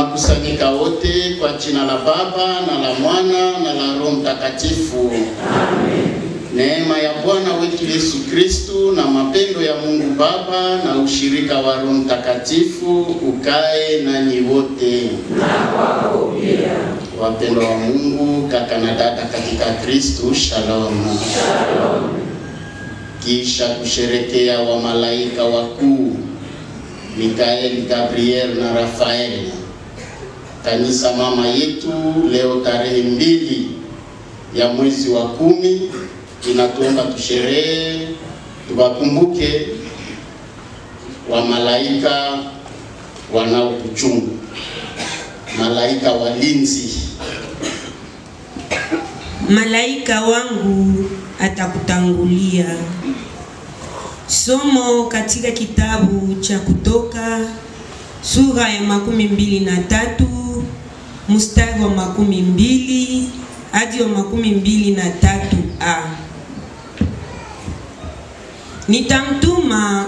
Tunakusanyika wote kwa jina la Baba na la Mwana na la Roho Mtakatifu. Amen. Neema ya Bwana wetu Yesu Kristo na mapendo ya Mungu Baba na ushirika wa Roho Mtakatifu ukae nanyi wote. Na kwako pia. Wapendwa wa Mungu, kaka na dada katika Kristo, shalom. Shalom. Kisha kusherekea wa malaika wakuu Mikael, Gabriel na Rafael, kanisa mama yetu leo tarehe 2 ya mwezi wa 10 inatuomba tusherehe, tuwakumbuke wa malaika wanaokuchunga, malaika walinzi. Malaika wangu atakutangulia. Somo katika kitabu cha Kutoka sura ya 23 mstari wa 12 hadi wa 23a. Nitamtuma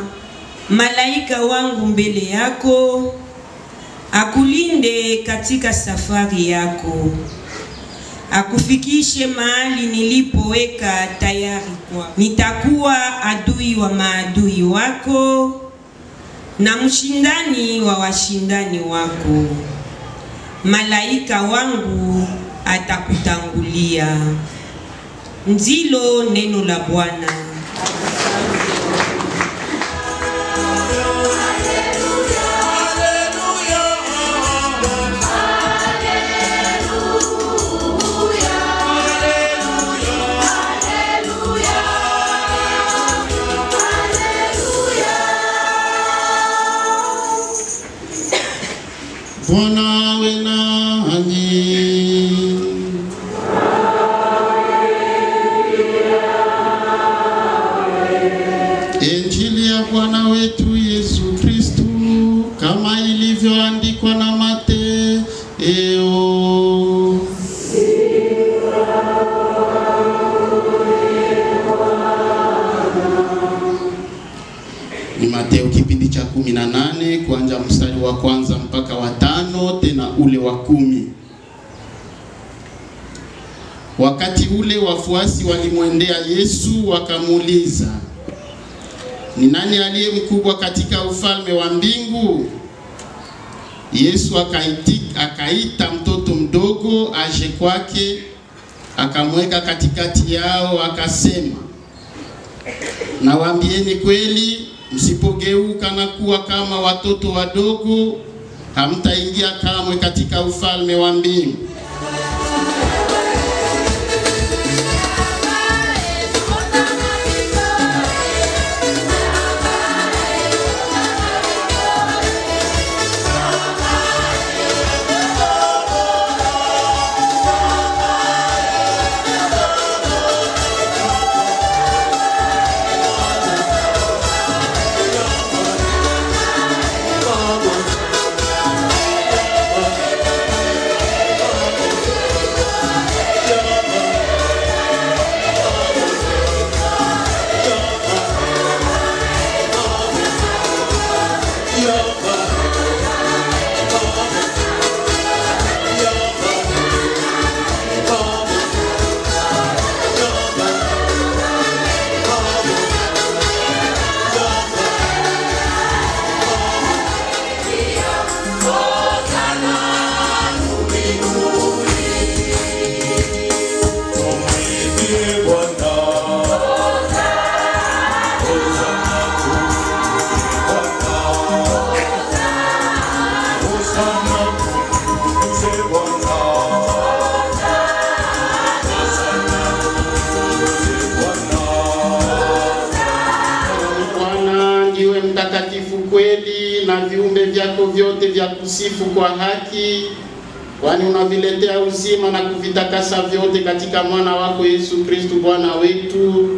malaika wangu mbele yako akulinde katika safari yako, akufikishe mahali nilipoweka tayari kwa. Nitakuwa adui wa maadui wako na mshindani wa washindani wako. Malaika wangu atakutangulia. Ndilo neno la Bwana. Bwana awe nanyi. Injili ya Bwana wetu Yesu Kristo kama ilivyoandikwa na Mateo. Ni Mateo kipindi cha 18 kuanza mstari wa kwanza mpaka wa 5 tena ule wa 10. Wakati ule wafuasi walimwendea Yesu wakamuuliza, ni nani aliye mkubwa katika ufalme wa mbingu? Yesu akaita mtoto mdogo aje kwake, akamweka katikati yao, akasema, nawaambieni kweli, msipogeuka na kuwa kama watoto wadogo, hamtaingia kamwe katika ufalme wa mbingu. Kweli na viumbe vyako vyote vya kusifu kwa haki, kwani unaviletea uzima na kuvitakasa vyote katika mwana wako Yesu Kristo Bwana wetu,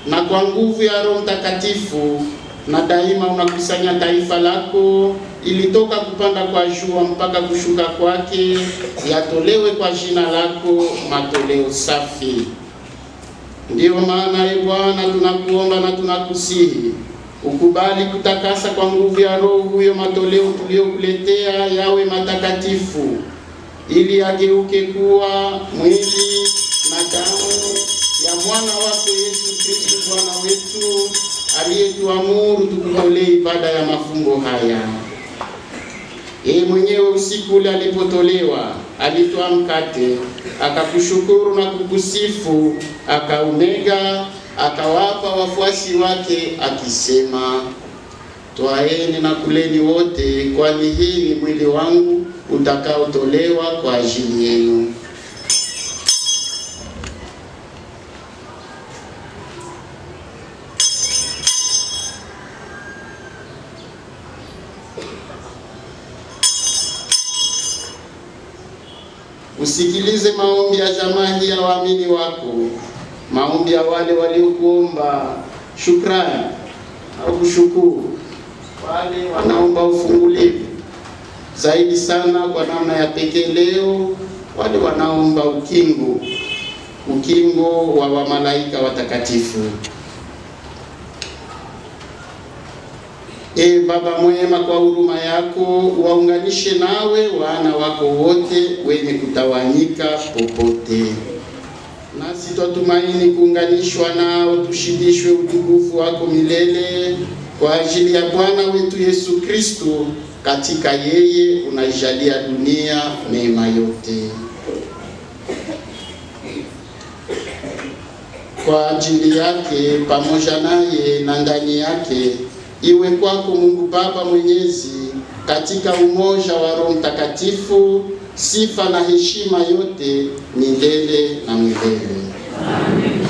na kwa nguvu ya Roho Mtakatifu, na daima unakusanya taifa lako ilitoka kupanda kwa jua mpaka kushuka kwake, yatolewe kwa jina lako matoleo safi. Ndiyo maana Bwana tunakuomba na tunakusihi, Ukubali kutakasa kwa nguvu ya Roho huyo matoleo tuliyokuletea yawe matakatifu, ili ageuke kuwa mwili na damu ya mwana wako Yesu Kristo Bwana wetu, aliyetuamuru tukutolee ibada ya mafumbo haya. Yeye mwenyewe usiku ule alipotolewa, alitoa mkate, akakushukuru na kukusifu, akaumega, akawapa wafuasi wake akisema, "Twaeni na kuleni wote, kwani hii ni mwili wangu utakaotolewa kwa ajili yenu." Usikilize maombi ya jamaa hii ya waamini wako, maombi ya wale waliokuomba shukrani au kushukuru, wale wanaomba ufungulivu zaidi sana kwa namna ya pekee leo, wale wanaomba ukingo wa wamalaika watakatifu. Baba mwema, kwa huruma yako waunganishe nawe wana wako wote wenye kutawanyika popote. Nasi twatumaini kuunganishwa nao, tushibishwe utukufu wako milele kwa ajili ya Bwana wetu Yesu Kristo. Katika yeye unaijalia dunia mema yote. Kwa ajili yake, pamoja naye na ndani yake, iwe kwako Mungu Baba Mwenyezi, katika umoja wa Roho Mtakatifu, sifa na heshima yote milele na milele. Amen.